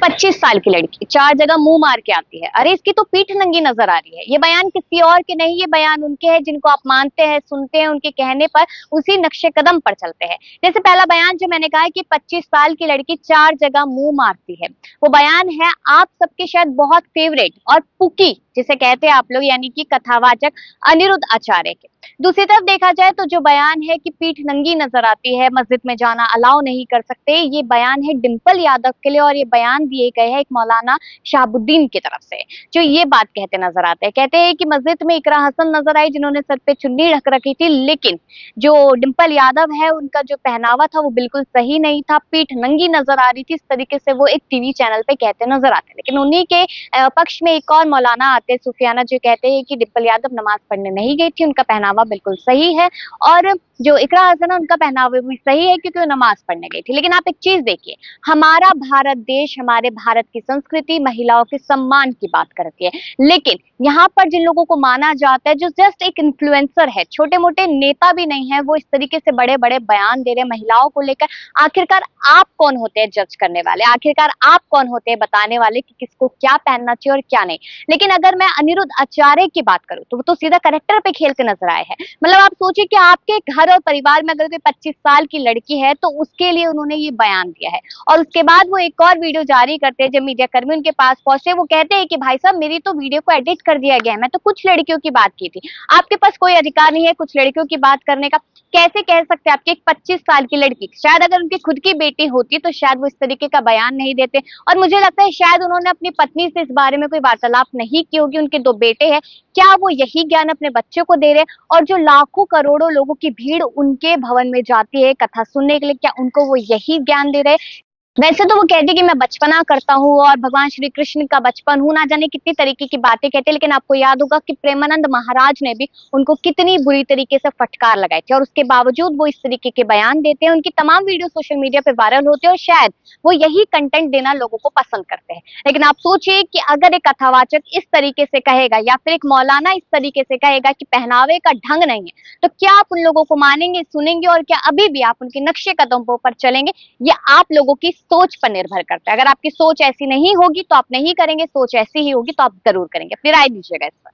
25 साल की लड़की 4 जगह मुंह मार के आती है, अरे इसकी तो पीठ नंगी नजर आ रही है। ये बयान किसी और के नहीं, ये बयान उनके हैं जिनको आप मानते हैं, सुनते हैं, उनके कहने पर उसी नक्शे कदम पर चलते हैं। जैसे पहला बयान जो मैंने कहा है कि 25 साल की लड़की 4 जगह मुंह मारती है, वो बयान है आप सबके शायद बहुत फेवरेट और पुकी जिसे कहते हैं आप लोग, यानी कि कथावाचक अनिरुद्ध आचार्य के। दूसरी तरफ देखा जाए तो जो बयान है कि पीठ नंगी नजर आती है, मस्जिद में जाना अलाउ नहीं कर सकते, ये बयान है डिंपल यादव के लिए, और ये बयान दिए गए हैं एक मौलाना शहाबुद्दीन की तरफ से, जो ये बात कहते नजर आते हैं। कहते हैं कि मस्जिद में इकरा हसन नजर आई जिन्होंने सर पे चुन्नी ढक रखी थी, लेकिन जो डिंपल यादव है उनका जो पहनावा था वो बिल्कुल सही नहीं था, पीठ नंगी नजर आ रही थी, इस तरीके से वो एक टीवी चैनल पे कहते नजर आते हैं। लेकिन उन्हीं के पक्ष में एक और मौलाना आते सुफियाना, जो कहते हैं कि डिंपल यादव नमाज पढ़ने नहीं गई थी, उनका पहनावा बिल्कुल सही है, और जो इकरा हसन है उनका पहनावा भी सही है क्योंकि वो नमाज पढ़ने गई थी। लेकिन आप एक चीज देखिए, हमारा भारत देश, हमारे भारत की संस्कृति महिलाओं के सम्मान की बात करती है, लेकिन यहाँ पर जिन लोगों को माना जाता है, जो जस्ट एक इन्फ्लुएंसर है, छोटे मोटे नेता भी नहीं है, वो इस तरीके से बड़े बड़े बयान दे रहे हैं महिलाओं को लेकर। आखिरकार आप कौन होते हैं जज करने वाले? आखिरकार आप कौन होते हैं बताने वाले कि किसको क्या पहनना चाहिए और क्या नहीं? लेकिन अगर मैं अनिरुद्ध आचार्य की बात करूं तो वो तो सीधा करेक्टर पे खेलते नजर आए हैं। मतलब आप सोचिए कि आपके घर और परिवार में अगर कोई 25 साल की लड़की है तो उसके लिए उन्होंने ये बयान दिया है, और उसके बाद वो एक और वीडियो जारी करते हैं। जब मीडिया कर्मी उनके पास पहुंचे, वो कहते हैं कि भाई साहब मेरी तो वीडियो को एडिट कर दिया गया है, मैं तो कुछ लड़कियों की बात की थी, आपके पास कोई अधिकार नहीं है कुछ लड़कियों की बात करने का। कैसे कह सकते हैं आपकी एक 25 साल की लड़की, शायद अगर उनकी खुद की बेटी होती तो शायद वो इस तरीके का बयान नहीं देते। और मुझे लगता है शायद उन्होंने अपनी पत्नी से इस बारे में कोई वार्तालाप नहीं की होगी, उनके 2 बेटे हैं, क्या वो यही ज्ञान अपने बच्चों को दे रहे हैं? और जो लाखों करोड़ों लोगों की भीड़ उनके भवन में जाती है कथा सुनने के लिए, क्या उनको वो यही ज्ञान दे रहे हैं? वैसे तो वो कहते कि मैं बचपना करता हूँ और भगवान श्री कृष्ण का बचपन हूँ, ना जाने कितनी तरीके की बातें कहते हैं, लेकिन आपको याद होगा कि प्रेमानंद महाराज ने भी उनको कितनी बुरी तरीके से फटकार लगाई थी, और उसके बावजूद वो इस तरीके के बयान देते हैं। उनकी तमाम वीडियो सोशल मीडिया पे वायरल होते हैं और शायद वो यही कंटेंट देना लोगों को पसंद करते हैं। लेकिन आप सोचिए कि अगर एक कथावाचक इस तरीके से कहेगा या फिर एक मौलाना इस तरीके से कहेगा कि पहनावे का ढंग नहीं है, तो क्या आप उन लोगों को मानेंगे, सुनेंगे, और क्या अभी भी आप उनके नक्शे कदमों पर चलेंगे? ये आप लोगों की सोच पर निर्भर करता है। अगर आपकी सोच ऐसी नहीं होगी तो आप नहीं करेंगे, सोच ऐसी ही होगी तो आप जरूर करेंगे। फिर राय दीजिएगा इस पर।